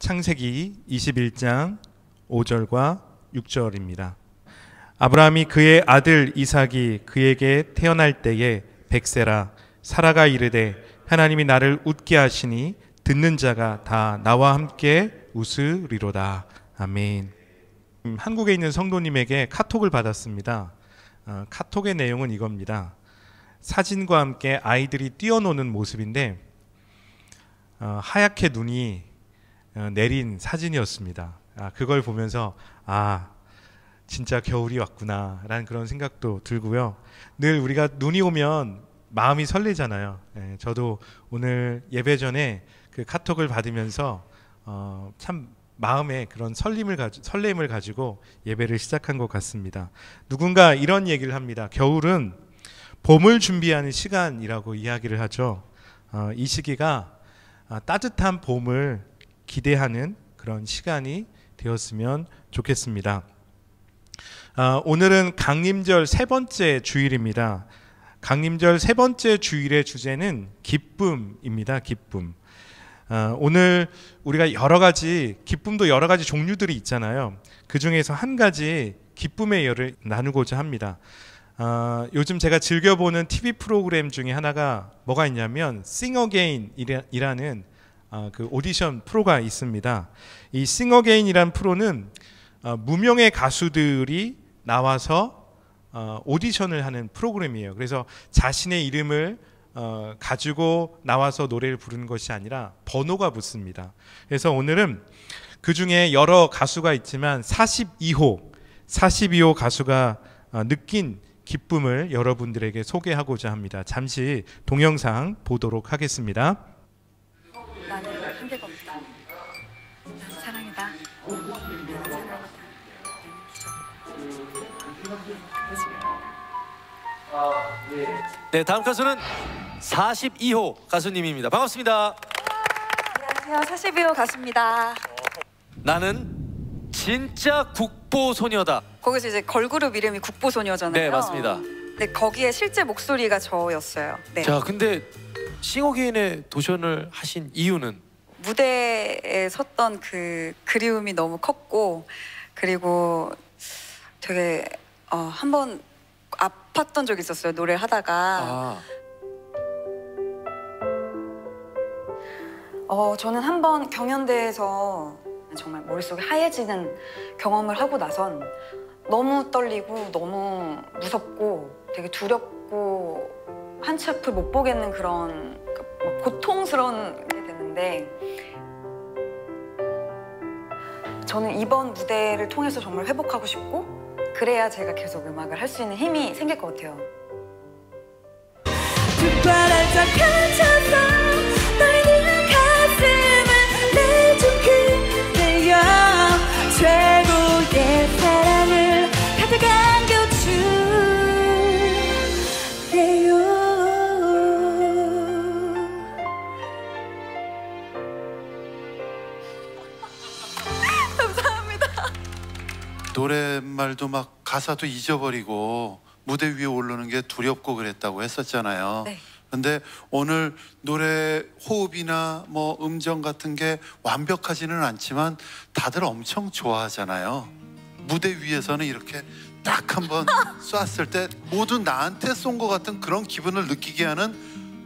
창세기 21장 5절과 6절입니다. 아브라함이 그의 아들 이삭이 그에게 태어날 때에 백세라 사라가 이르되 하나님이 나를 웃게 하시니 듣는 자가 다 나와 함께 웃으리로다. 아멘. 한국에 있는 성도님에게 카톡을 받았습니다. 카톡의 내용은 이겁니다. 사진과 함께 아이들이 뛰어노는 모습인데 하얗게 눈이 내린 사진이었습니다. 그걸 보면서 진짜 겨울이 왔구나 라는 그런 생각도 들고요. 늘 우리가 눈이 오면 마음이 설레잖아요. 저도 오늘 예배 전에 그 카톡을 받으면서 참 마음에 그런 설렘을 가지고 예배를 시작한 것 같습니다. 누군가 이런 얘기를 합니다. 겨울은 봄을 준비하는 시간이라고 이야기를 하죠. 이 시기가 따뜻한 봄을 기대하는 그런 시간이 되었으면 좋겠습니다. 오늘은 강림절 세 번째 주일입니다. 강림절 세 번째 주일의 주제는 기쁨입니다. 기쁨. 오늘 우리가 기쁨도 여러 가지 종류들이 있잖아요. 그 중에서 한 가지 기쁨의 예를 나누고자 합니다. 요즘 제가 즐겨보는 TV 프로그램 중에 하나가 뭐가 있냐면 Sing Again이라는 그 오디션 프로가 있습니다. 이 Sing Again이라는 프로는 무명의 가수들이 나와서 오디션을 하는 프로그램이에요. 그래서 자신의 이름을 가지고 나와서 노래를 부르는 것이 아니라 번호가 붙습니다. 그래서 오늘은 그 중에 여러 가수가 있지만 42호 가수가 느낀 기쁨을 여러분들에게 소개하고자 합니다. 잠시 동영상 보도록 하겠습니다. 나는 한계가 없다. 사랑이다. 네, 다음 가수는 42호 가수님입니다. 반갑습니다. 안녕하세요. 42호 가수입니다. 나는 진짜 국보소녀다. 거기서 이제 걸그룹 이름이 국보소녀잖아요. 네, 맞습니다. 네, 거기에 실제 목소리가 저였어요. 네. 자, 근데 싱어게인에 도전을 하신 이유는? 무대에 섰던 그 그리움이 너무 컸고, 그리고 되게 한번 아팠던 적이 있었어요. 노래를 하다가. 저는 한번 경연대회에서 정말 머릿속이 하얘지는 경험을 하고 나선 너무 떨리고 너무 무섭고 되게 두렵고 한치 앞을 못 보겠는 그런 고통스러운 게 됐는데, 저는 이번 무대를 통해서 정말 회복하고 싶고, 그래야 제가 계속 음악을 할 수 있는 힘이 생길 것 같아요. 최고의 사랑을 가득 안겨주세요. 감사합니다. 노랫말도 막 가사도 잊어버리고 무대 위에 오르는 게 두렵고 그랬다고 했었잖아요. 네. 근데 오늘 노래 호흡이나 뭐 음정 같은 게 완벽하지는 않지만 다들 엄청 좋아하잖아요. 무대 위에서는 이렇게 딱 한번 쐈을 때 모두 나한테 쏜 것 같은 그런 기분을 느끼게 하는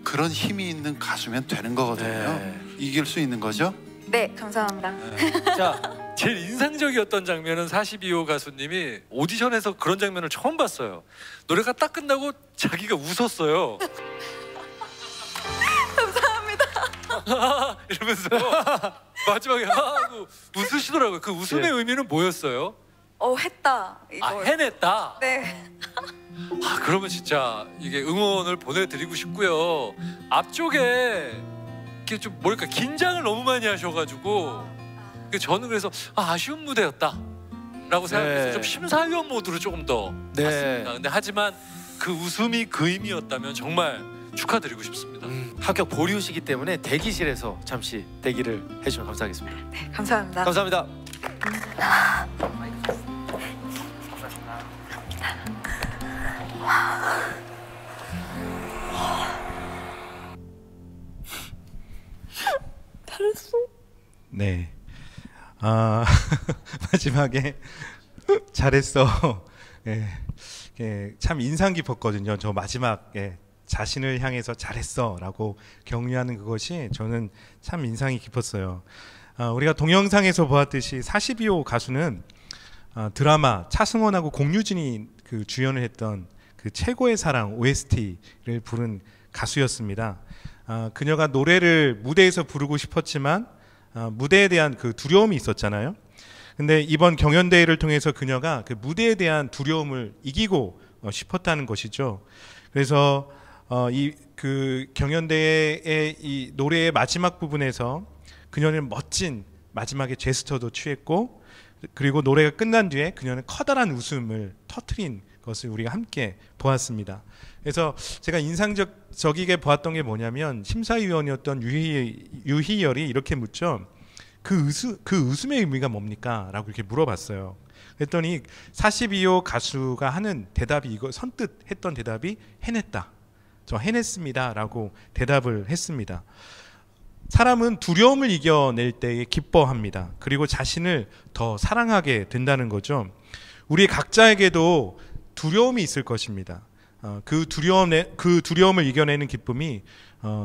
그런 힘이 있는 가수면 되는 거거든요. 네. 이길 수 있는 거죠? 네, 감사합니다. 자, 제일 인상적이었던 장면은 42호 가수님이 오디션에서 그런 장면을 처음 봤어요. 노래가 딱 끝나고 자기가 웃었어요. 이러면서 마지막에 하고 웃으시더라고요. 그 웃음의 의미는 뭐였어요? 했다. 이거. 해냈다. 네. 그러면 진짜 이게 응원을 보내드리고 싶고요. 앞쪽에 이렇게 좀 뭐랄까 긴장을 너무 많이 하셔가지고 저는 그래서 아쉬운 무대였다 라고 생각해서 좀 심사위원 모드로 조금 더 봤습니다. 근데 하지만 그 웃음이 그 의미였다면 정말 축하드리고 싶습니다. 합격 보류시기 때문에 대기실에서 잠시 대기를 해주시면 감사하겠습니다. 네, 감사합니다. 감사합니다. 잘했어. 네. 마지막에 잘했어. 예, 예, 참 인상 깊었거든요. 저 마지막에 자신을 향해서 잘했어라고 격려하는 그것이 저는 참 인상이 깊었어요. 우리가 동영상에서 보았듯이 42호 가수는 드라마 차승원하고 공유진이 그 주연을 했던 그 최고의 사랑 OST를 부른 가수였습니다. 그녀가 노래를 무대에서 부르고 싶었지만 무대에 대한 그 두려움이 있었잖아요. 근데 이번 경연대회를 통해서 그녀가 그 무대에 대한 두려움을 이기고 싶었다는 것이죠. 그래서 이 그 경연대회의 이 노래의 마지막 부분에서 그녀는 멋진 마지막에 제스처도 취했고, 그리고 노래가 끝난 뒤에 그녀는 커다란 웃음을 터뜨린 것을 우리가 함께 보았습니다. 그래서 제가 인상적이게 보았던 게 뭐냐면, 심사위원이었던 유희열이 이렇게 묻죠. 그 웃음의 의미가 뭡니까? 라고 이렇게 물어봤어요. 그랬더니 42호 가수가 하는 대답이, 이거 선뜻 했던 대답이 해냈다. 저 해냈습니다. 라고 대답을 했습니다. 사람은 두려움을 이겨낼 때에 기뻐합니다. 그리고 자신을 더 사랑하게 된다는 거죠. 우리 각자에게도 두려움이 있을 것입니다. 그 두려움을 이겨내는 기쁨이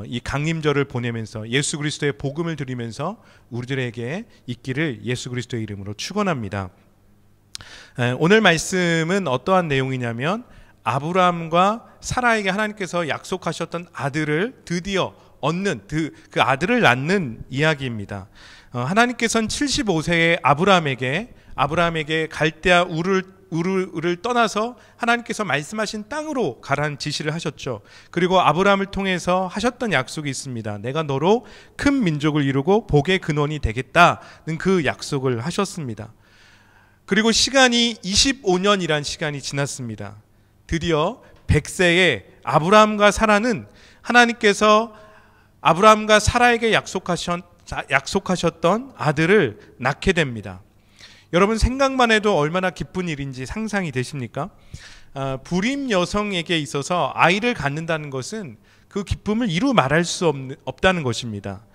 이 강림절을 보내면서 예수 그리스도의 복음을 드리면서 우리들에게 있기를 예수 그리스도의 이름으로 축원합니다. 오늘 말씀은 어떠한 내용이냐면, 아브라함과 사라에게 하나님께서 약속하셨던 아들을 드디어 얻는 그 아들을 낳는 이야기입니다. 하나님께서는 75세의 아브라함에게 갈대아 우르를 떠나서 하나님께서 말씀하신 땅으로 가라는 지시를 하셨죠. 그리고 아브라함을 통해서 하셨던 약속이 있습니다. 내가 너로 큰 민족을 이루고 복의 근원이 되겠다는 그 약속을 하셨습니다. 그리고 시간이 25년이란 시간이 지났습니다. 드디어 100세의 아브라함과 사라는 하나님께서 아브라함과 사라에게 약속하셨던 아들을 낳게 됩니다. 여러분, 생각만 해도 얼마나 기쁜 일인지 상상이 되십니까? 불임 여성에게 있어서 아이를 갖는다는 것은 그 기쁨을 이루 말할 수 없다는 것입니다.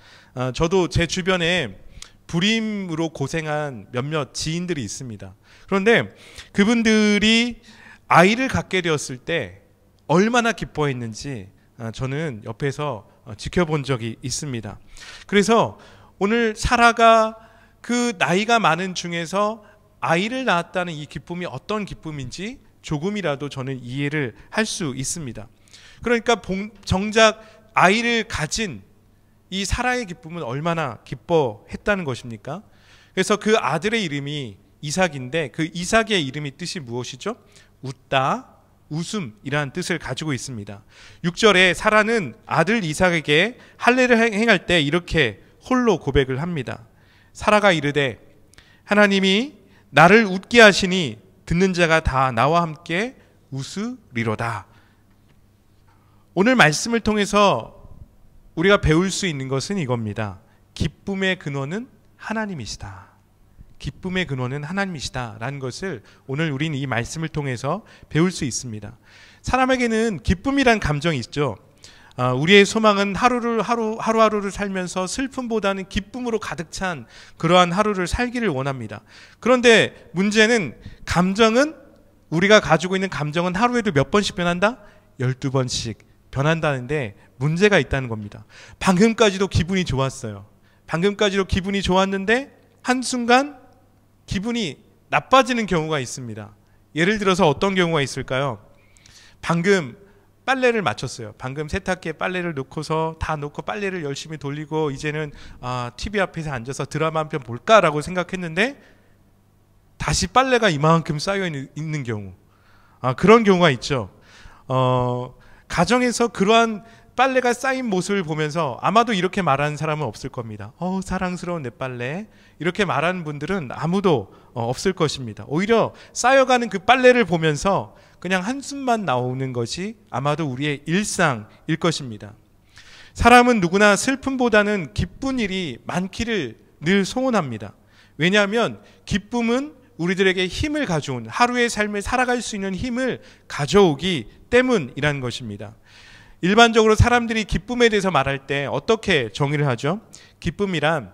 저도 제 주변에 불임으로 고생한 몇몇 지인들이 있습니다. 그런데 그분들이 아이를 갖게 되었을 때 얼마나 기뻐했는지 저는 옆에서 지켜본 적이 있습니다. 그래서 오늘 사라가 그 나이가 많은 중에서 아이를 낳았다는 이 기쁨이 어떤 기쁨인지 조금이라도 저는 이해를 할 수 있습니다. 그러니까 정작 아이를 가진 이 사라의 기쁨은 얼마나 기뻐했다는 것입니까? 그래서 그 아들의 이름이 이삭인데, 그 이삭의 이름이 뜻이 무엇이죠? 웃다, 웃음이라는 뜻을 가지고 있습니다. 6절에 사라는 아들 이삭에게 할례를 행할 때 이렇게 홀로 고백을 합니다. 사라가 이르되 하나님이 나를 웃게 하시니 듣는 자가 다 나와 함께 웃으리로다. 오늘 말씀을 통해서 우리가 배울 수 있는 것은 이겁니다. 기쁨의 근원은 하나님이시다. 기쁨의 근원은 하나님이시다라는 것을 오늘 우리는 이 말씀을 통해서 배울 수 있습니다. 사람에게는 기쁨이란 감정이 있죠. 우리의 소망은 하루하루를 살면서 슬픔보다는 기쁨으로 가득 찬 그러한 하루를 살기를 원합니다. 그런데 문제는 우리가 가지고 있는 감정은 하루에도 몇 번씩 변한다? 12번씩 변한다는데 문제가 있다는 겁니다. 방금까지도 기분이 좋았어요. 방금까지도 기분이 좋았는데 한순간 기분이 나빠지는 경우가 있습니다. 예를 들어서 어떤 경우가 있을까요? 방금 빨래를 마쳤어요. 방금 세탁기에 빨래를 넣고서 다 넣고 빨래를 열심히 돌리고 이제는 TV 앞에서 앉아서 드라마 한 편 볼까라고 생각했는데 다시 빨래가 이만큼 쌓여 있는 경우, 그런 경우가 있죠. 가정에서 그러한 빨래가 쌓인 모습을 보면서 아마도 이렇게 말하는 사람은 없을 겁니다. 사랑스러운 내 빨래, 이렇게 말하는 분들은 아무도 없을 것입니다. 오히려 쌓여가는 그 빨래를 보면서 그냥 한숨만 나오는 것이 아마도 우리의 일상일 것입니다. 사람은 누구나 슬픔보다는 기쁜 일이 많기를 늘 소원합니다. 왜냐하면 기쁨은 우리들에게 힘을 가져온, 하루의 삶을 살아갈 수 있는 힘을 가져오기 때문이라는 것입니다. 일반적으로 사람들이 기쁨에 대해서 말할 때 어떻게 정의를 하죠? 기쁨이란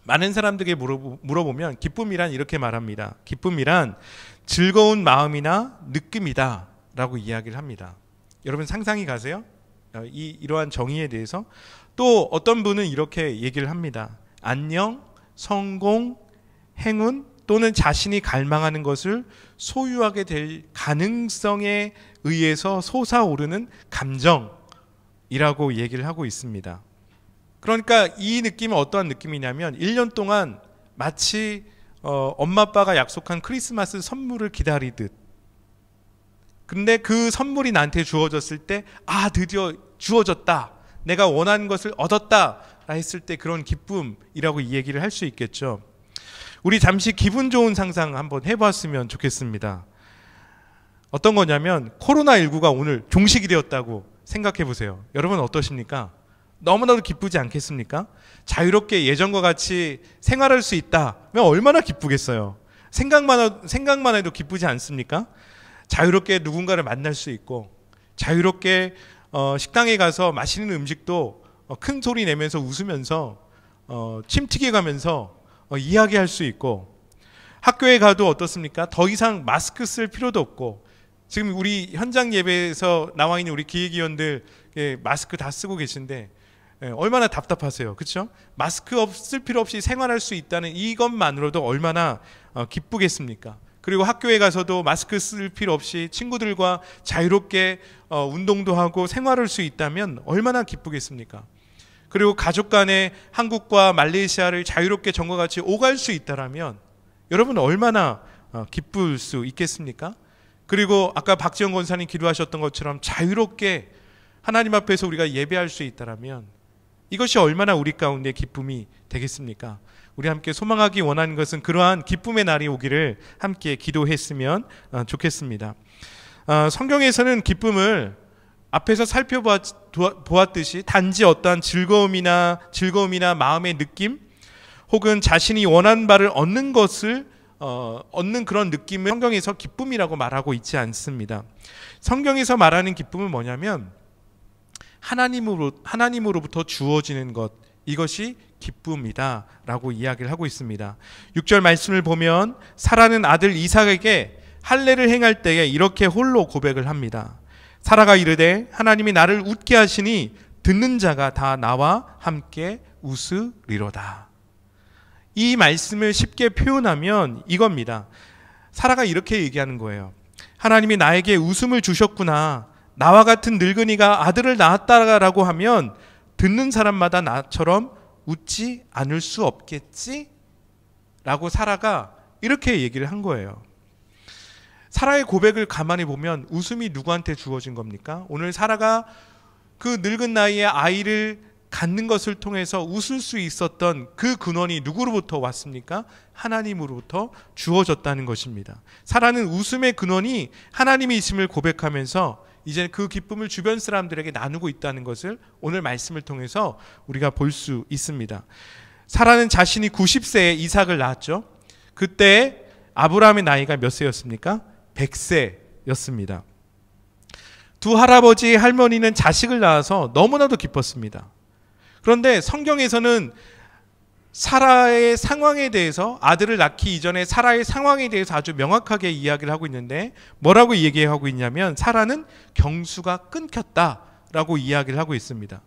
많은 사람들에게 물어보면 기쁨이란 이렇게 말합니다. 기쁨이란 즐거운 마음이나 느낌이다 라고 이야기를 합니다. 여러분 상상이 가세요? 이러한 정의에 대해서. 또 어떤 분은 이렇게 얘기를 합니다. 안녕, 성공, 행운 또는 자신이 갈망하는 것을 소유하게 될 가능성에 의해서 솟아오르는 감정이라고 얘기를 하고 있습니다. 그러니까 이 느낌은 어떠한 느낌이냐면 1년 동안 마치 엄마 아빠가 약속한 크리스마스 선물을 기다리듯, 근데 그 선물이 나한테 주어졌을 때 드디어 주어졌다, 내가 원하는 것을 얻었다 했을 때 그런 기쁨이라고 이 얘기를 할 수 있겠죠. 우리 잠시 기분 좋은 상상 한번 해봤으면 좋겠습니다. 어떤 거냐면 코로나19가 오늘 종식이 되었다고 생각해 보세요. 여러분 어떠십니까? 너무나도 기쁘지 않겠습니까? 자유롭게 예전과 같이 생활할 수 있다면 얼마나 기쁘겠어요. 생각만 해도 기쁘지 않습니까? 자유롭게 누군가를 만날 수 있고, 자유롭게 식당에 가서 맛있는 음식도 큰 소리 내면서 웃으면서 침 튀겨가면서 이야기할 수 있고, 학교에 가도 어떻습니까? 더 이상 마스크 쓸 필요도 없고, 지금 우리 현장 예배에서 나와 있는 우리 기획위원들 마스크 다 쓰고 계신데 얼마나 답답하세요, 그렇죠? 마스크 쓸 필요 없이 생활할 수 있다는 이것만으로도 얼마나 기쁘겠습니까? 그리고 학교에 가서도 마스크 쓸 필요 없이 친구들과 자유롭게 운동도 하고 생활할 수 있다면 얼마나 기쁘겠습니까? 그리고 가족 간에 한국과 말레이시아를 자유롭게 전과 같이 오갈 수 있다라면 여러분 얼마나 기쁠 수 있겠습니까? 그리고 아까 박지영 권사님 기도하셨던 것처럼 자유롭게 하나님 앞에서 우리가 예배할 수 있다라면 이것이 얼마나 우리 가운데 기쁨이 되겠습니까? 우리 함께 소망하기 원하는 것은 그러한 기쁨의 날이 오기를 함께 기도했으면 좋겠습니다. 성경에서는 기쁨을 앞에서 살펴보았듯이 단지 어떠한 즐거움이나 마음의 느낌 혹은 자신이 원하는 바를 얻는 것을 얻는 그런 느낌을 성경에서 기쁨이라고 말하고 있지 않습니다. 성경에서 말하는 기쁨은 뭐냐면 하나님으로부터 주어지는 것, 이것이 기쁨이다 라고 이야기를 하고 있습니다. 6절 말씀을 보면 사라는 아들 이삭에게 할례를 행할 때에 이렇게 홀로 고백을 합니다. 사라가 이르되 하나님이 나를 웃게 하시니 듣는 자가 다 나와 함께 웃으리로다. 이 말씀을 쉽게 표현하면 이겁니다. 사라가 이렇게 얘기하는 거예요. 하나님이 나에게 웃음을 주셨구나, 나와 같은 늙은이가 아들을 낳았다라고 하면 듣는 사람마다 나처럼 웃지 않을 수 없겠지? 라고 사라가 이렇게 얘기를 한 거예요. 사라의 고백을 가만히 보면 웃음이 누구한테 주어진 겁니까? 오늘 사라가 그 늙은 나이에 아이를 갖는 것을 통해서 웃을 수 있었던 그 근원이 누구로부터 왔습니까? 하나님으로부터 주어졌다는 것입니다. 사라는 웃음의 근원이 하나님이심을 고백하면서 이제 그 기쁨을 주변 사람들에게 나누고 있다는 것을 오늘 말씀을 통해서 우리가 볼 수 있습니다. 사라는 자신이 90세에 이삭을 낳았죠. 그때 아브라함의 나이가 몇 세였습니까? 100세였습니다. 두 할아버지 할머니는 자식을 낳아서 너무나도 기뻤습니다. 그런데 성경에서는 사라의 상황에 대해서, 아들을 낳기 이전에 사라의 상황에 대해서 아주 명확하게 이야기를 하고 있는데 뭐라고 얘기하고 있냐면 사라는 경수가 끊겼다라고 이야기를 하고 있습니다.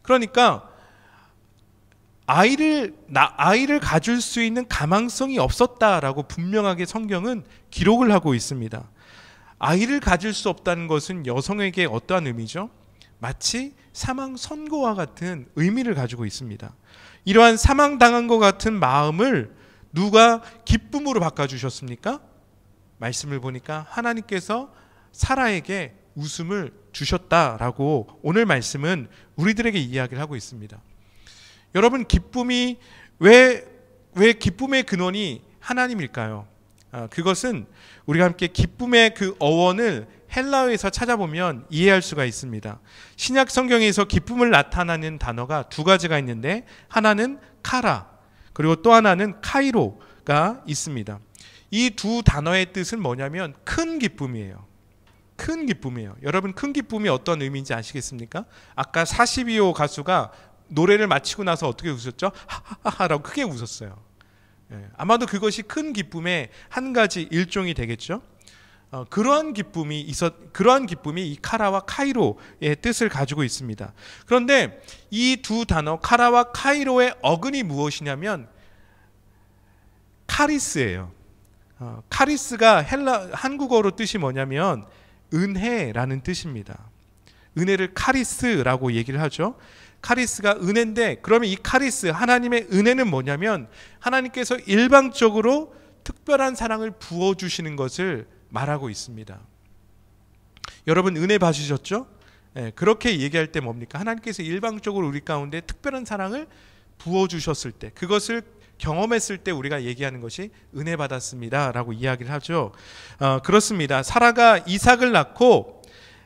그러니까 아이를 가질 수 있는 가망성이 없었다라고 분명하게 성경은 기록을 하고 있습니다. 아이를 가질 수 없다는 것은 여성에게 어떠한 의미죠? 마치 사망 선고와 같은 의미를 가지고 있습니다. 이러한 사망당한 것 같은 마음을 누가 기쁨으로 바꿔주셨습니까? 말씀을 보니까 하나님께서 사라에게 웃음을 주셨다라고 오늘 말씀은 우리들에게 이야기를 하고 있습니다. 여러분, 기쁨이 왜 기쁨의 근원이 하나님일까요? 그것은 우리가 함께 기쁨의 그 어원을 헬라어에서 찾아보면 이해할 수가 있습니다. 신약 성경에서 기쁨을 나타내는 단어가 두 가지가 있는데 하나는 카라, 그리고 또 하나는 카이로가 있습니다. 이 두 단어의 뜻은 뭐냐면 큰 기쁨이에요. 큰 기쁨이에요. 여러분, 큰 기쁨이 어떤 의미인지 아시겠습니까? 아까 42호 가수가 노래를 마치고 나서 어떻게 웃었죠? 하하하라고 크게 웃었어요. 아마도 그것이 큰 기쁨의 한 가지 일종이 되겠죠. 그러한 기쁨이 이 카라와 카이로의 뜻을 가지고 있습니다. 그런데 이 두 단어 카라와 카이로의 어근이 무엇이냐면 카리스예요. 카리스가 한국어로 뜻이 뭐냐면 은혜라는 뜻입니다. 은혜를 카리스라고 얘기를 하죠. 카리스가 은혜인데, 그러면 이 카리스, 하나님의 은혜는 뭐냐면 하나님께서 일방적으로 특별한 사랑을 부어주시는 것을 말하고 있습니다. 여러분 은혜 받으셨죠? 그렇게 얘기할 때 뭡니까? 하나님께서 일방적으로 우리 가운데 특별한 사랑을 부어주셨을 때, 그것을 경험했을 때 우리가 얘기하는 것이 은혜 받았습니다 라고 이야기를 하죠. 그렇습니다. 사라가 이삭을 낳고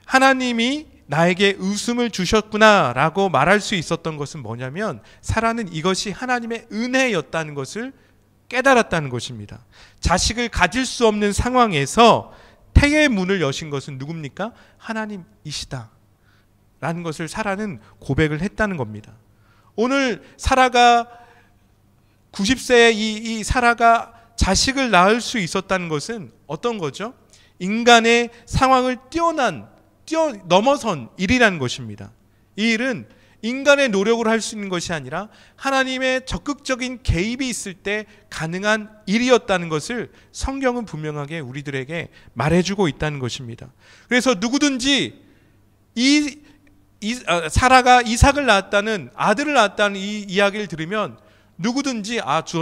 하나님이 나에게 웃음을 주셨구나 라고 말할 수 있었던 것은 뭐냐면, 사라는 이것이 하나님의 은혜였다는 것을 깨달았다는 것입니다. 자식을 가질 수 없는 상황에서 태의 문을 여신 것은 누굽니까? 하나님이시다 라는 것을 사라는 고백을 했다는 겁니다. 오늘 사라가 90세의 이 사라가 자식을 낳을 수 있었다는 것은 어떤 거죠? 인간의 상황을 뛰어넘어선 일이라는 것입니다. 이 일은 인간의 노력으로 할 수 있는 것이 아니라 하나님의 적극적인 개입이 있을 때 가능한 일이었다는 것을 성경은 분명하게 우리들에게 말해주고 있다는 것입니다. 그래서 누구든지 사라가 이삭을 낳았다는, 아들을 낳았다는 이 이야기를 들으면 누구든지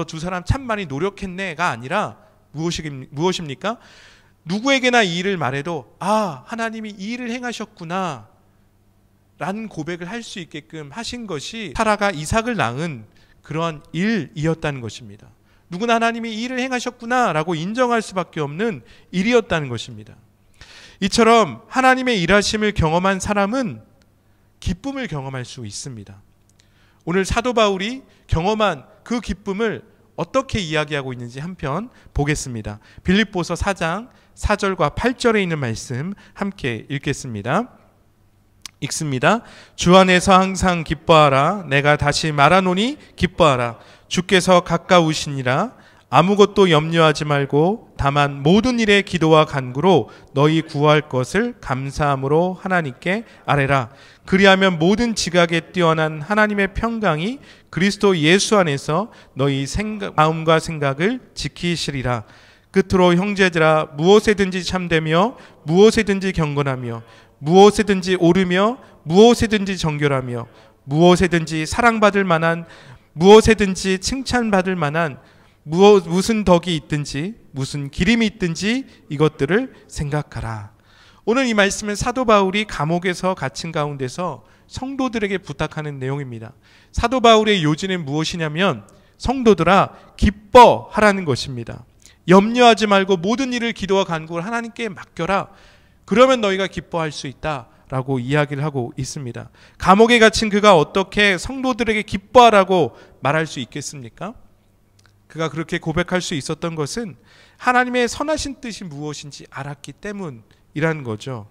두 사람 참 많이 노력했네가 아니라 무엇입니까? 누구에게나 이 일을 말해도 하나님이 이 일을 행하셨구나 라는 고백을 할 수 있게끔 하신 것이 사라가 이삭을 낳은 그러한 일이었다는 것입니다. 누구나 하나님이 이 일을 행하셨구나 라고 인정할 수밖에 없는 일이었다는 것입니다. 이처럼 하나님의 일하심을 경험한 사람은 기쁨을 경험할 수 있습니다. 오늘 사도 바울이 경험한 그 기쁨을 어떻게 이야기하고 있는지 한편 보겠습니다. 빌립보서 4장 4절과 8절에 있는 말씀 함께 읽겠습니다. 읽습니다. 주 안에서 항상 기뻐하라. 내가 다시 말하노니 기뻐하라. 주께서 가까우시니라. 아무것도 염려하지 말고 다만 모든 일에 기도와 간구로 너희 구할 것을 감사함으로 하나님께 아뢰라. 그리하면 모든 지각에 뛰어난 하나님의 평강이 그리스도 예수 안에서 너희 마음과 생각을 지키시리라. 끝으로 형제들아, 무엇에든지 참되며 무엇에든지 경건하며 무엇에든지 오르며 무엇에든지 정결하며 무엇에든지 사랑받을 만한 무엇에든지 칭찬받을 만한 무슨 덕이 있든지 무슨 기림이 있든지 이것들을 생각하라. 오늘 이 말씀은 사도 바울이 감옥에서 갇힌 가운데서 성도들에게 부탁하는 내용입니다. 사도 바울의 요지는 무엇이냐면 성도들아 기뻐하라는 것입니다. 염려하지 말고 모든 일을 기도와 간구를 하나님께 맡겨라. 그러면 너희가 기뻐할 수 있다라고 이야기를 하고 있습니다. 감옥에 갇힌 그가 어떻게 성도들에게 기뻐하라고 말할 수 있겠습니까? 그가 그렇게 고백할 수 있었던 것은 하나님의 선하신 뜻이 무엇인지 알았기 때문이라는 거죠.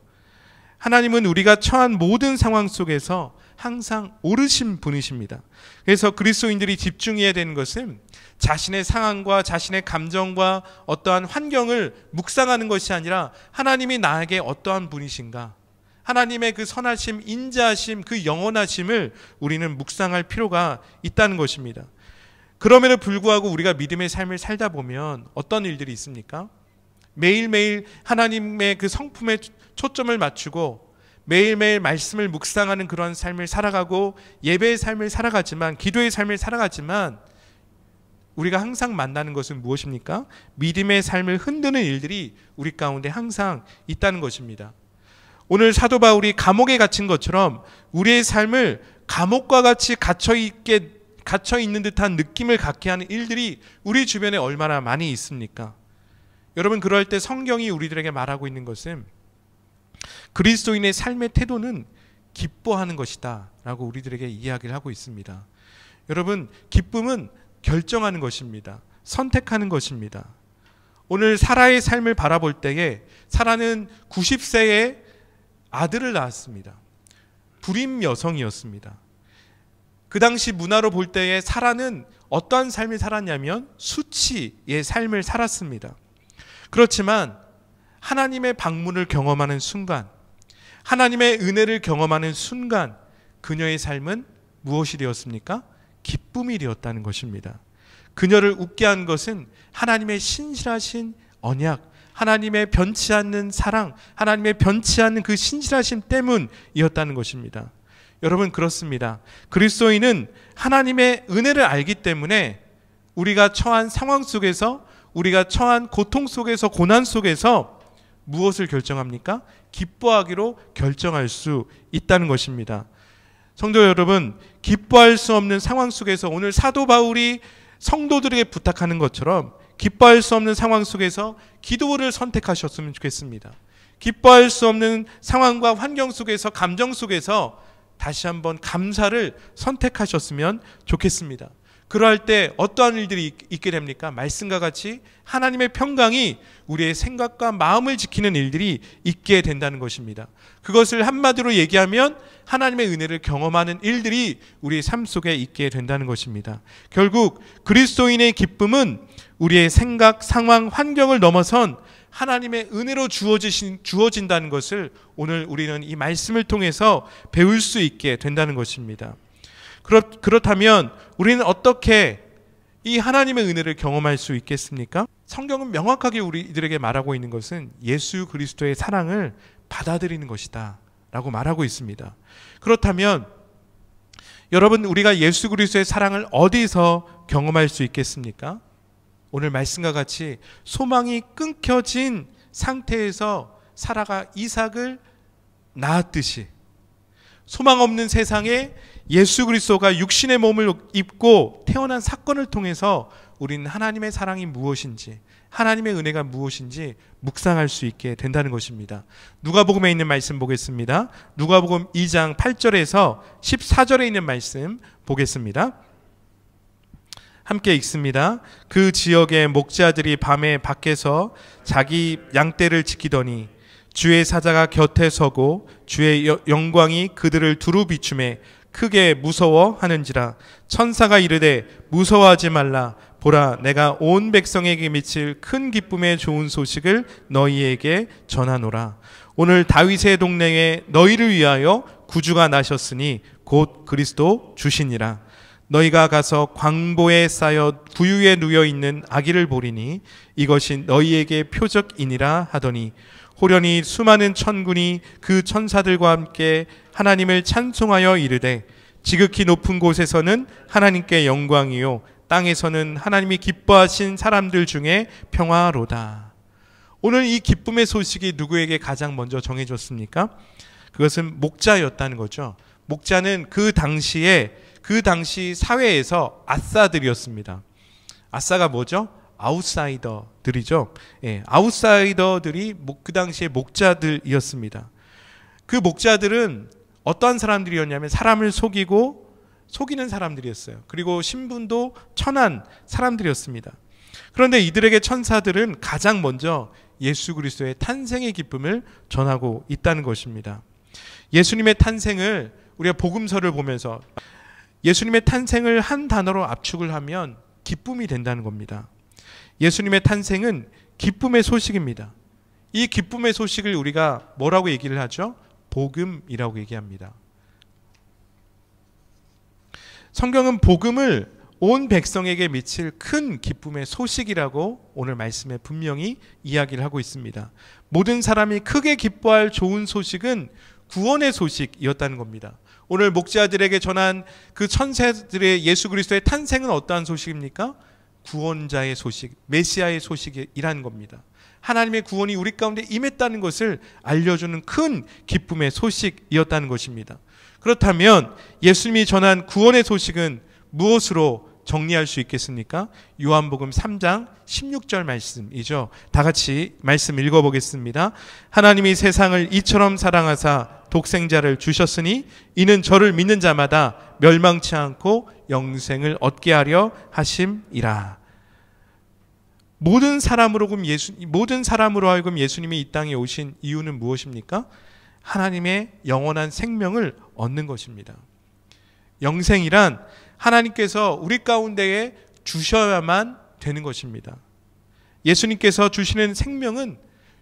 하나님은 우리가 처한 모든 상황 속에서 항상 오르신 분이십니다. 그래서 그리스도인들이 집중해야 되는 것은 자신의 상황과 자신의 감정과 어떠한 환경을 묵상하는 것이 아니라 하나님이 나에게 어떠한 분이신가, 하나님의 그 선하심, 인자하심, 그 영원하심을 우리는 묵상할 필요가 있다는 것입니다. 그럼에도 불구하고 우리가 믿음의 삶을 살다 보면 어떤 일들이 있습니까? 매일매일 하나님의 그 성품에 초점을 맞추고 매일매일 말씀을 묵상하는 그런 삶을 살아가고 예배의 삶을 살아가지만, 기도의 삶을 살아가지만 우리가 항상 만나는 것은 무엇입니까? 믿음의 삶을 흔드는 일들이 우리 가운데 항상 있다는 것입니다. 오늘 사도 바울이 감옥에 갇힌 것처럼 우리의 삶을 감옥과 같이 갇혀 있는 듯한 느낌을 갖게 하는 일들이 우리 주변에 얼마나 많이 있습니까? 여러분, 그럴 때 성경이 우리들에게 말하고 있는 것은 그리스도인의 삶의 태도는 기뻐하는 것이다 라고 우리들에게 이야기를 하고 있습니다. 여러분, 기쁨은 결정하는 것입니다. 선택하는 것입니다. 오늘 사라의 삶을 바라볼 때에 사라는 90세에 아들을 낳았습니다. 불임 여성이었습니다. 그 당시 문화로 볼 때에 사라는 어떠한 삶을 살았냐면 수치의 삶을 살았습니다. 그렇지만 하나님의 방문을 경험하는 순간, 하나님의 은혜를 경험하는 순간 그녀의 삶은 무엇이 되었습니까? 기쁨이 되었다는 것입니다. 그녀를 웃게 한 것은 하나님의 신실하신 언약, 하나님의 변치 않는 사랑, 하나님의 변치 않는 그 신실하심 때문이었다는 것입니다. 여러분, 그렇습니다. 그리스도인은 하나님의 은혜를 알기 때문에 우리가 처한 상황 속에서, 우리가 처한 고통 속에서, 고난 속에서 무엇을 결정합니까? 기뻐하기로 결정할 수 있다는 것입니다. 성도 여러분, 기뻐할 수 없는 상황 속에서 오늘 사도 바울이 성도들에게 부탁하는 것처럼 기뻐할 수 없는 상황 속에서 기도를 선택하셨으면 좋겠습니다. 기뻐할 수 없는 상황과 환경 속에서, 감정 속에서 다시 한번 감사를 선택하셨으면 좋겠습니다. 그러할 때 어떠한 일들이 있게 됩니까? 말씀과 같이 하나님의 평강이 우리의 생각과 마음을 지키는 일들이 있게 된다는 것입니다. 그것을 한마디로 얘기하면 하나님의 은혜를 경험하는 일들이 우리의 삶 속에 있게 된다는 것입니다. 결국 그리스도인의 기쁨은 우리의 생각, 상황, 환경을 넘어선 하나님의 은혜로 주어진다는 것을 오늘 우리는 이 말씀을 통해서 배울 수 있게 된다는 것입니다. 그렇다면 우리는 어떻게 이 하나님의 은혜를 경험할 수 있겠습니까? 성경은 명확하게 우리들에게 말하고 있는 것은 예수 그리스도의 사랑을 받아들이는 것이다 라고 말하고 있습니다. 그렇다면 여러분, 우리가 예수 그리스도의 사랑을 어디서 경험할 수 있겠습니까? 오늘 말씀과 같이 소망이 끊겨진 상태에서 사라가 이삭을 낳았듯이 소망 없는 세상에 예수 그리스도가 육신의 몸을 입고 태어난 사건을 통해서 우리는 하나님의 사랑이 무엇인지, 하나님의 은혜가 무엇인지 묵상할 수 있게 된다는 것입니다. 누가복음에 있는 말씀 보겠습니다. 누가복음 2장 8절에서 14절에 있는 말씀 보겠습니다. 함께 읽습니다. 그 지역의 목자들이 밤에 밖에서 자기 양떼를 지키더니 주의 사자가 곁에 서고 주의 영광이 그들을 두루 비추매 크게 무서워하는지라. 천사가 이르되 무서워하지 말라. 보라, 내가 온 백성에게 미칠 큰 기쁨의 좋은 소식을 너희에게 전하노라. 오늘 다윗의 동네에 너희를 위하여 구주가 나셨으니 곧 그리스도 주시니라. 너희가 가서 광보에 쌓여 부유에 누워 있는 아기를 보리니 이것이 너희에게 표적이니라 하더니 호련히 수많은 천군이 그 천사들과 함께 하나님을 찬송하여 이르되 지극히 높은 곳에서는 하나님께 영광이요 땅에서는 하나님이 기뻐하신 사람들 중에 평화로다. 오늘 이 기쁨의 소식이 누구에게 가장 먼저 정해졌습니까? 그것은 목자였다는 거죠. 목자는 그 당시 사회에서 아싸들이었습니다. 아싸가 뭐죠? 아웃사이더들이죠. 예, 아웃사이더들이 그 당시에 목자들이었습니다. 그 목자들은 어떠한 사람들이었냐면 사람을 속이는 사람들이었어요. 그리고 신분도 천한 사람들이었습니다. 그런데 이들에게 천사들은 가장 먼저 예수 그리스도의 탄생의 기쁨을 전하고 있다는 것입니다. 예수님의 탄생을 우리가 복음서를 보면서 예수님의 탄생을 한 단어로 압축을 하면 기쁨이 된다는 겁니다. 예수님의 탄생은 기쁨의 소식입니다. 이 기쁨의 소식을 우리가 뭐라고 얘기를 하죠? 복음이라고 얘기합니다. 성경은 복음을 온 백성에게 미칠 큰 기쁨의 소식이라고 오늘 말씀에 분명히 이야기를 하고 있습니다. 모든 사람이 크게 기뻐할 좋은 소식은 구원의 소식이었다는 겁니다. 오늘 목자들에게 전한 그 천사들의 예수 그리스도의 탄생은 어떠한 소식입니까? 구원자의 소식, 메시아의 소식이라는 겁니다. 하나님의 구원이 우리 가운데 임했다는 것을 알려주는 큰 기쁨의 소식이었다는 것입니다. 그렇다면 예수님이 전한 구원의 소식은 무엇으로 정리할 수 있겠습니까? 요한복음 3장 16절 말씀이죠. 다 같이 말씀 읽어보겠습니다. 하나님이 세상을 이처럼 사랑하사 독생자를 주셨으니 이는 저를 믿는 자마다 멸망치 않고 영생을 얻게 하려 하심이라. 모든 사람으로 하여금 예수님이 이 땅에 오신 이유는 무엇입니까? 하나님의 영원한 생명을 얻는 것입니다. 영생이란 하나님께서 우리 가운데에 주셔야만 되는 것입니다. 예수님께서 주시는 생명은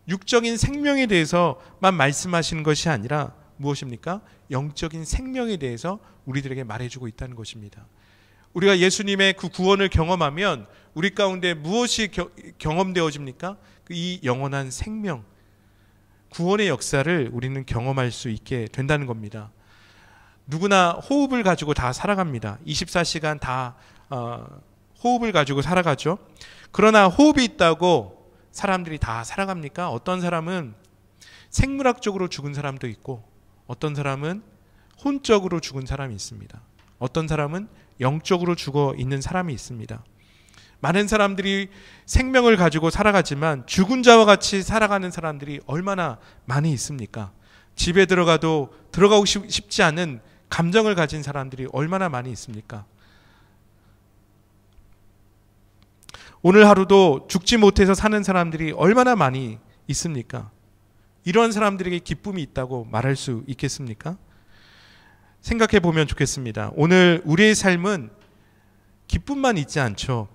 육적인 생명에 대해서만 말씀하시는 것이 아니라 무엇입니까? 영적인 생명에 대해서 우리들에게 말해주고 있다는 것입니다. 우리가 예수님의 그 구원을 경험하면 우리 가운데 무엇이 경험되어집니까? 이 영원한 생명, 구원의 역사를 우리는 경험할 수 있게 된다는 겁니다. 누구나 호흡을 가지고 다 살아갑니다. 24시간 다 호흡을 가지고 살아가죠. 그러나 호흡이 있다고 사람들이 다 살아갑니까? 어떤 사람은 생물학적으로 죽은 사람도 있고, 어떤 사람은 혼적으로 죽은 사람이 있습니다. 어떤 사람은 영적으로 죽어 있는 사람이 있습니다. 많은 사람들이 생명을 가지고 살아가지만 죽은 자와 같이 살아가는 사람들이 얼마나 많이 있습니까? 집에 들어가고 싶지 않은 감정을 가진 사람들이 얼마나 많이 있습니까? 오늘 하루도 죽지 못해서 사는 사람들이 얼마나 많이 있습니까? 이런 사람들에게 기쁨이 있다고 말할 수 있겠습니까? 생각해 보면 좋겠습니다. 오늘 우리의 삶은 기쁨만 있지 않죠.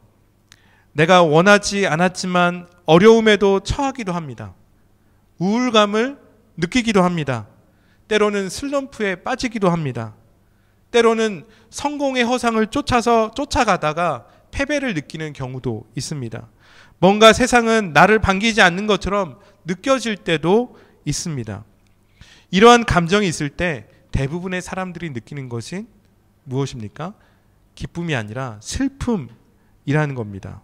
내가 원하지 않았지만 어려움에도 처하기도 합니다. 우울감을 느끼기도 합니다. 때로는 슬럼프에 빠지기도 합니다. 때로는 성공의 허상을 쫓아가다가 패배를 느끼는 경우도 있습니다. 뭔가 세상은 나를 반기지 않는 것처럼 느껴질 때도 있습니다. 이러한 감정이 있을 때 대부분의 사람들이 느끼는 것이 무엇입니까? 기쁨이 아니라 슬픔이라는 겁니다.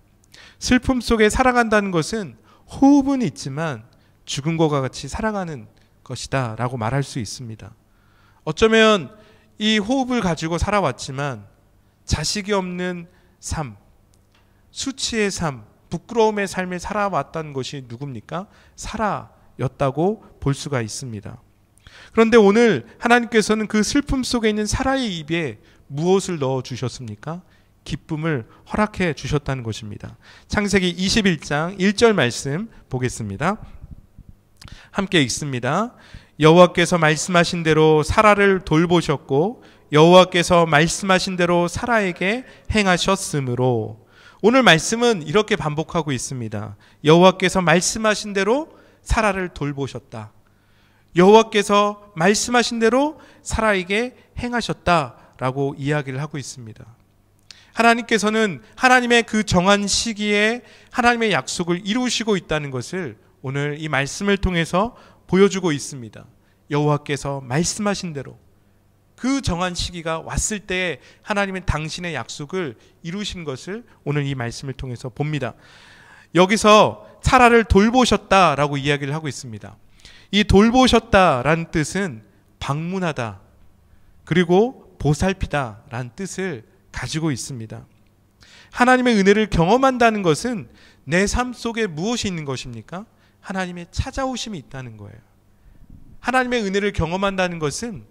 슬픔 속에 살아간다는 것은 호흡은 있지만 죽은 것과 같이 살아가는 것이다 라고 말할 수 있습니다. 어쩌면 이 호흡을 가지고 살아왔지만 자식이 없는 삶, 수치의 삶, 부끄러움의 삶을 살아왔다는 것이 누굽니까? 사라였다고 볼 수가 있습니다. 그런데 오늘 하나님께서는 그 슬픔 속에 있는 사라의 입에 무엇을 넣어 주셨습니까? 기쁨을 허락해 주셨다는 것입니다. 창세기 21장 1절 말씀 보겠습니다. 함께 읽습니다. 여호와께서 말씀하신 대로 사라를 돌보셨고 여호와께서 말씀하신 대로 사라에게 행하셨으므로. 오늘 말씀은 이렇게 반복하고 있습니다. 여호와께서 말씀하신 대로 사라를 돌보셨다. 여호와께서 말씀하신 대로 사라에게 행하셨다라고 이야기를 하고 있습니다. 하나님께서는 하나님의 그 정한 시기에 하나님의 약속을 이루시고 있다는 것을 오늘 이 말씀을 통해서 보여주고 있습니다. 여호와께서 말씀하신 대로 그 정한 시기가 왔을 때 하나님은 당신의 약속을 이루신 것을 오늘 이 말씀을 통해서 봅니다. 여기서 사라를 돌보셨다라고 이야기를 하고 있습니다. 이 돌보셨다라는 뜻은 방문하다 그리고 보살피다라는 뜻을 가지고 있습니다. 하나님의 은혜를 경험한다는 것은 내 삶 속에 무엇이 있는 것입니까? 하나님의 찾아오심이 있다는 거예요. 하나님의 은혜를 경험한다는 것은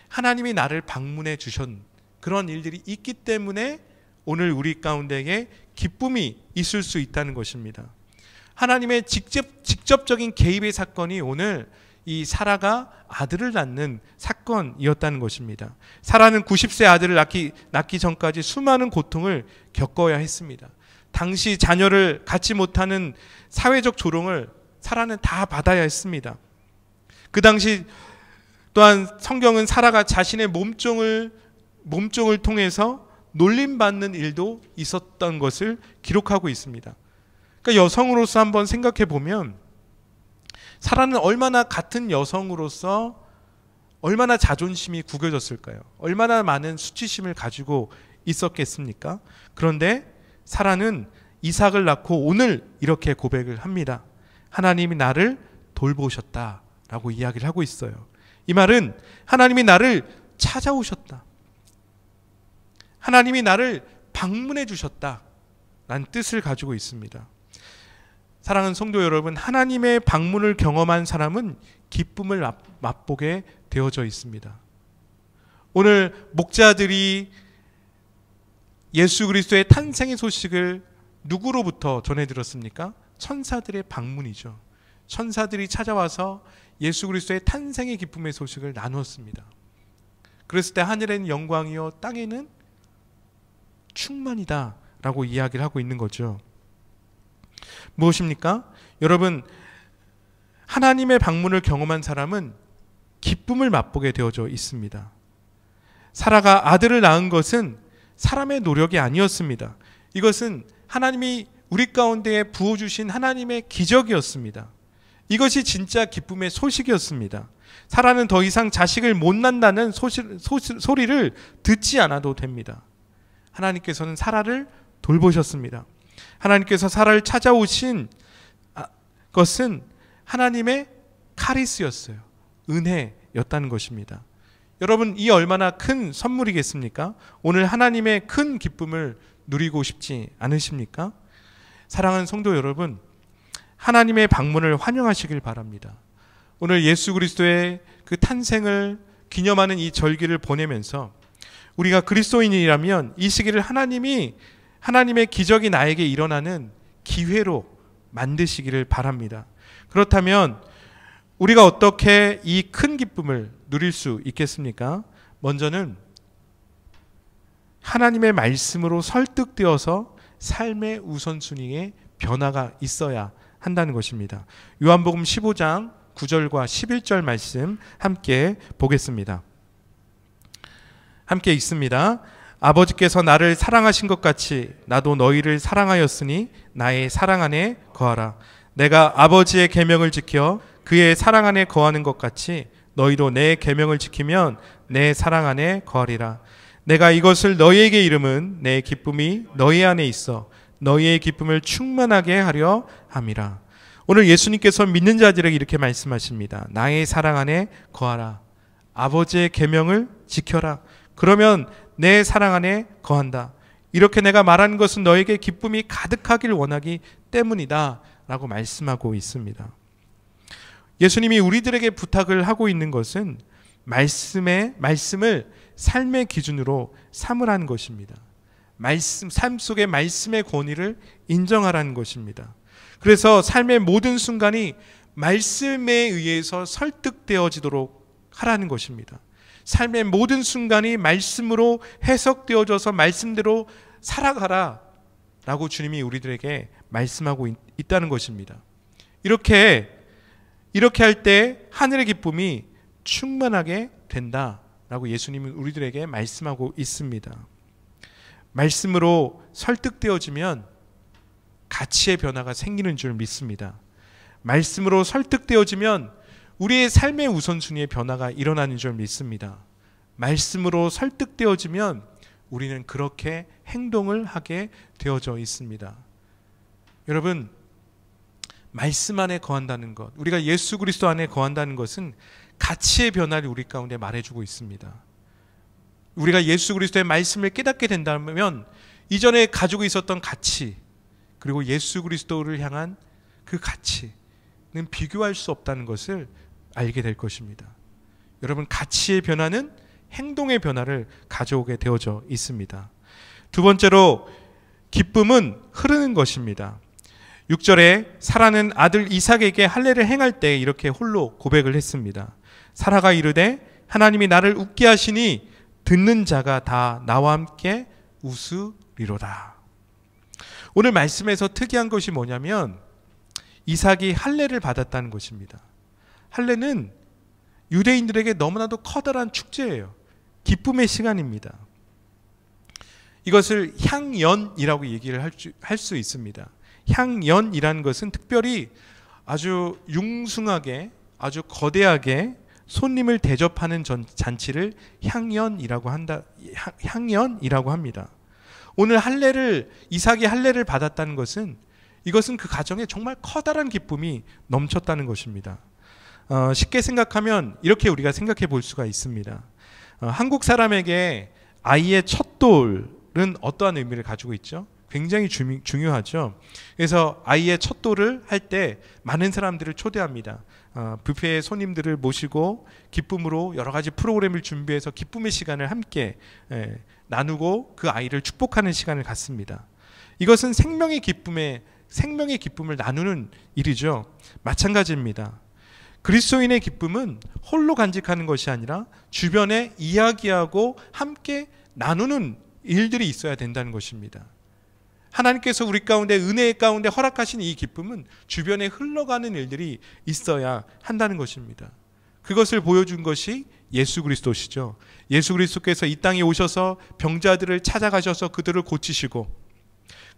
하나님이 나를 방문해 주신 그런 일들이 있기 때문에 오늘 우리 가운데에 기쁨이 있을 수 있다는 것입니다. 하나님의 직접적인 개입의 사건이 오늘 이 사라가 아들을 낳는 사건이었다는 것입니다. 사라는 90세 아들을 낳기 전까지 수많은 고통을 겪어야 했습니다. 당시 자녀를 갖지 못하는 사회적 조롱을 사라는 다 받아야 했습니다. 그 당시 또한 성경은 사라가 자신의 몸종을 통해서 놀림받는 일도 있었던 것을 기록하고 있습니다. 그러니까 여성으로서 한번 생각해 보면 사라는 얼마나 같은 여성으로서 얼마나 자존심이 구겨졌을까요? 얼마나 많은 수치심을 가지고 있었겠습니까? 그런데 사라는 이삭을 낳고 오늘 이렇게 고백을 합니다. 하나님이 나를 돌보셨다라고 이야기를 하고 있어요. 이 말은 하나님이 나를 찾아오셨다. 하나님이 나를 방문해 주셨다라는 뜻을 가지고 있습니다. 사랑하는 성도 여러분, 하나님의 방문을 경험한 사람은 기쁨을 맛보게 되어져 있습니다. 오늘 목자들이 예수 그리스도의 탄생의 소식을 누구로부터 전해 들었습니까? 천사들의 방문이죠. 천사들이 찾아와서 예수 그리스도의 탄생의 기쁨의 소식을 나누었습니다. 그랬을 때 하늘에는 영광이요 땅에는 충만이다 라고 이야기를 하고 있는 거죠. 무엇입니까? 여러분, 하나님의 방문을 경험한 사람은 기쁨을 맛보게 되어져 있습니다. 사라가 아들을 낳은 것은 사람의 노력이 아니었습니다. 이것은 하나님이 우리 가운데에 부어주신 하나님의 기적이었습니다. 이것이 진짜 기쁨의 소식이었습니다. 사라는 더 이상 자식을 못 낳는다는 소리를 듣지 않아도 됩니다. 하나님께서는 사라를 돌보셨습니다. 하나님께서 사라를 찾아오신 것은 하나님의 카리스였어요. 은혜였다는 것입니다. 여러분, 이 얼마나 큰 선물이겠습니까? 오늘 하나님의 큰 기쁨을 누리고 싶지 않으십니까? 사랑하는 성도 여러분, 하나님의 방문을 환영하시길 바랍니다. 오늘 예수 그리스도의 그 탄생을 기념하는 이 절기를 보내면서 우리가 그리스도인이라면 이 시기를 하나님의 기적이 나에게 일어나는 기회로 만드시기를 바랍니다. 그렇다면 우리가 어떻게 이 큰 기쁨을 누릴 수 있겠습니까? 먼저는 하나님의 말씀으로 설득되어서 삶의 우선순위에 변화가 있어야 한다는 것입니다. 요한복음 15장 9절과 11절 말씀 함께 보겠습니다. 함께 읽습니다. 아버지께서 나를 사랑하신 것 같이 나도 너희를 사랑하였으니 나의 사랑 안에 거하라. 내가 아버지의 계명을 지켜 그의 사랑 안에 거하는 것 같이 너희도 내 계명을 지키면 내 사랑 안에 거하리라. 내가 이것을 너희에게 이름은 내 기쁨이 너희 안에 있어 너희의 기쁨을 충만하게 하려 함이라. 오늘 예수님께서 믿는 자들에게 이렇게 말씀하십니다. 나의 사랑 안에 거하라. 아버지의 계명을 지켜라. 그러면 내 사랑 안에 거한다. 이렇게 내가 말하는 것은 너에게 기쁨이 가득하길 원하기 때문이다 라고 말씀하고 있습니다. 예수님이 우리들에게 부탁을 하고 있는 것은 말씀을 삶의 기준으로 삼으라는 것입니다. 삶 속의 말씀의 권위를 인정하라는 것입니다. 그래서 삶의 모든 순간이 말씀에 의해서 설득되어지도록 하라는 것입니다. 삶의 모든 순간이 말씀으로 해석되어져서 말씀대로 살아가라 라고 주님이 우리들에게 말씀하고 있다는 것입니다. 이렇게 할 때 하늘의 기쁨이 충만하게 된다라고 예수님은 우리들에게 말씀하고 있습니다. 말씀으로 설득되어지면 가치의 변화가 생기는 줄 믿습니다. 말씀으로 설득되어지면 우리의 삶의 우선순위의 변화가 일어나는 줄 믿습니다. 말씀으로 설득되어지면 우리는 그렇게 행동을 하게 되어져 있습니다. 여러분, 말씀 안에 거한다는 것, 우리가 예수 그리스도 안에 거한다는 것은 가치의 변화를 우리 가운데 말해주고 있습니다. 우리가 예수 그리스도의 말씀을 깨닫게 된다면 이전에 가지고 있었던 가치, 그리고 예수 그리스도를 향한 그 가치는 비교할 수 없다는 것을 알게 될 것입니다. 여러분, 가치의 변화는 행동의 변화를 가져오게 되어져 있습니다. 두 번째로, 기쁨은 흐르는 것입니다. 6절에 사라는 아들 이삭에게 할례를 행할 때 이렇게 홀로 고백을 했습니다. 사라가 이르되 하나님이 나를 웃게 하시니 듣는 자가 다 나와 함께 웃으리로다. 오늘 말씀에서 특이한 것이 뭐냐면 이삭이 할례를 받았다는 것입니다. 할례는 유대인들에게 너무나도 커다란 축제예요. 기쁨의 시간입니다. 이것을 향연이라고 얘기를 할 수 있습니다. 향연이라는 것은 특별히 아주 융숭하게, 아주 거대하게 손님을 대접하는 잔치를 향연이라고 합니다. 오늘 이삭이 할례를 받았다는 것은 이것은 그 가정에 정말 커다란 기쁨이 넘쳤다는 것입니다. 쉽게 생각하면 이렇게 우리가 생각해 볼 수가 있습니다. 한국 사람에게 아이의 첫 돌은 어떠한 의미를 가지고 있죠? 굉장히 중요하죠. 그래서 아이의 첫 돌을 할 때 많은 사람들을 초대합니다. 뷔페에 손님들을 모시고 기쁨으로 여러 가지 프로그램을 준비해서 기쁨의 시간을 함께 나누고 그 아이를 축복하는 시간을 갖습니다. 이것은 생명의 기쁨을 나누는 일이죠. 마찬가지입니다. 그리스도인의 기쁨은 홀로 간직하는 것이 아니라 주변에 이야기하고 함께 나누는 일들이 있어야 된다는 것입니다. 하나님께서 우리 가운데 은혜 가운데 허락하신 이 기쁨은 주변에 흘러가는 일들이 있어야 한다는 것입니다. 그것을 보여준 것이 예수 그리스도시죠. 예수 그리스도께서 이 땅에 오셔서 병자들을 찾아가셔서 그들을 고치시고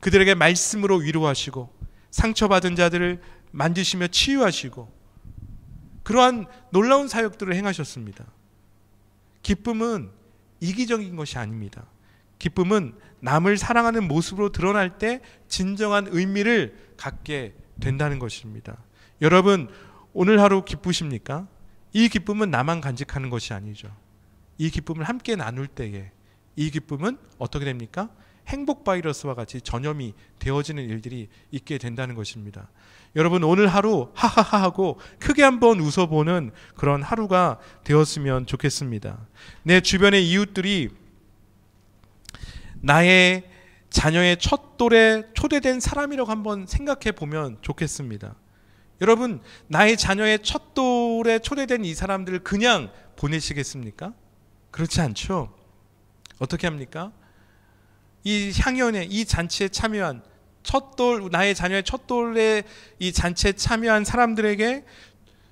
그들에게 말씀으로 위로하시고 상처받은 자들을 만지시며 치유하시고 그러한 놀라운 사역들을 행하셨습니다. 기쁨은 이기적인 것이 아닙니다. 기쁨은 남을 사랑하는 모습으로 드러날 때 진정한 의미를 갖게 된다는 것입니다. 여러분, 오늘 하루 기쁘십니까? 이 기쁨은 나만 간직하는 것이 아니죠. 이 기쁨을 함께 나눌 때에 이 기쁨은 어떻게 됩니까? 행복 바이러스와 같이 전염이 되어지는 일들이 있게 된다는 것입니다. 여러분, 오늘 하루 하하하 하고 크게 한번 웃어보는 그런 하루가 되었으면 좋겠습니다. 내 주변의 이웃들이 나의 자녀의 첫 돌에 초대된 사람이라고 한번 생각해 보면 좋겠습니다. 여러분, 나의 자녀의 첫 돌에 초대된 이 사람들을 그냥 보내시겠습니까? 그렇지 않죠. 어떻게 합니까? 이 향연에, 이 잔치에 참여한 나의 자녀의 첫 돌에 이 잔치에 참여한 사람들에게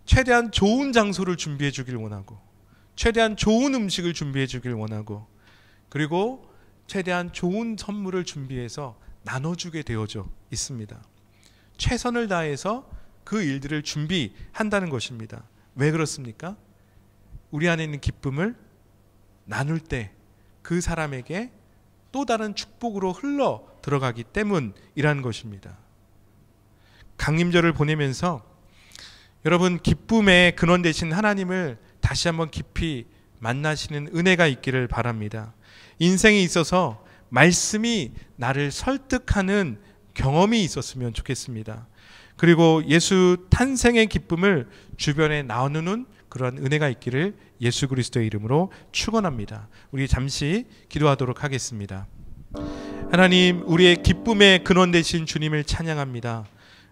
최대한 좋은 장소를 준비해 주길 원하고, 최대한 좋은 음식을 준비해 주길 원하고, 그리고 최대한 좋은 선물을 준비해서 나눠주게 되어져 있습니다. 최선을 다해서 그 일들을 준비한다는 것입니다. 왜 그렇습니까? 우리 안에 있는 기쁨을 나눌 때 그 사람에게 또 다른 축복으로 흘러 들어가기 때문이라는 것입니다. 강림절을 보내면서 여러분, 기쁨의 근원 되신 하나님을 다시 한번 깊이 만나시는 은혜가 있기를 바랍니다. 인생에 있어서 말씀이 나를 설득하는 경험이 있었으면 좋겠습니다. 그리고 예수 탄생의 기쁨을 주변에 나누는 그러한 은혜가 있기를 예수 그리스도의 이름으로 축원합니다. 우리 잠시 기도하도록 하겠습니다. 하나님, 우리의 기쁨의 근원 되신 주님을 찬양합니다.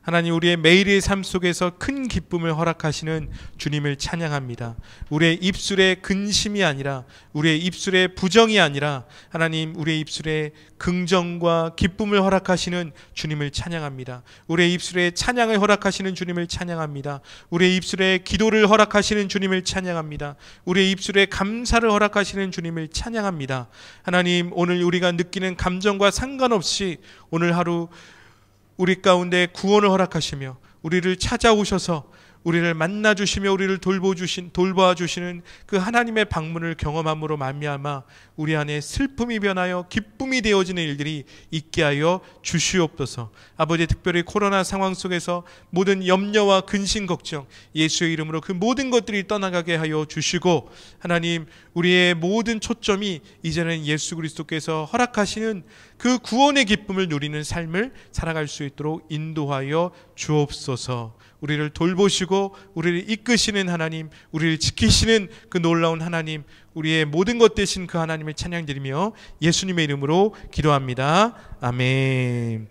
하나님, 우리의 매일의 삶 속에서 큰 기쁨을 허락하시는 주님을 찬양합니다. 우리의 입술에 근심이 아니라, 우리의 입술에 부정이 아니라 하나님, 우리의 입술에 긍정과 기쁨을 허락하시는 주님을 찬양합니다. 우리의 입술에 찬양을 허락하시는 주님을 찬양합니다. 우리의 입술에 기도를 허락하시는 주님을 찬양합니다. 우리의 입술에 감사를 허락하시는 주님을 찬양합니다. 하나님, 오늘 우리가 느끼는 감정과 상관없이 오늘 하루 우리 가운데 구원을 허락하시며 우리를 찾아오셔서 우리를 만나주시며 우리를 돌봐주시는 그 하나님의 방문을 경험함으로 말미암아 우리 안에 슬픔이 변하여 기쁨이 되어지는 일들이 있게 하여 주시옵소서. 아버지, 특별히 코로나 상황 속에서 모든 염려와 근심 걱정 예수의 이름으로 그 모든 것들이 떠나가게 하여 주시고, 하나님, 우리의 모든 초점이 이제는 예수 그리스도께서 허락하시는 그 구원의 기쁨을 누리는 삶을 살아갈 수 있도록 인도하여 주옵소서. 우리를 돌보시고 우리를 이끄시는 하나님, 우리를 지키시는 그 놀라운 하나님, 우리의 모든 것 되신 그 하나님을 찬양드리며 예수님의 이름으로 기도합니다. 아멘.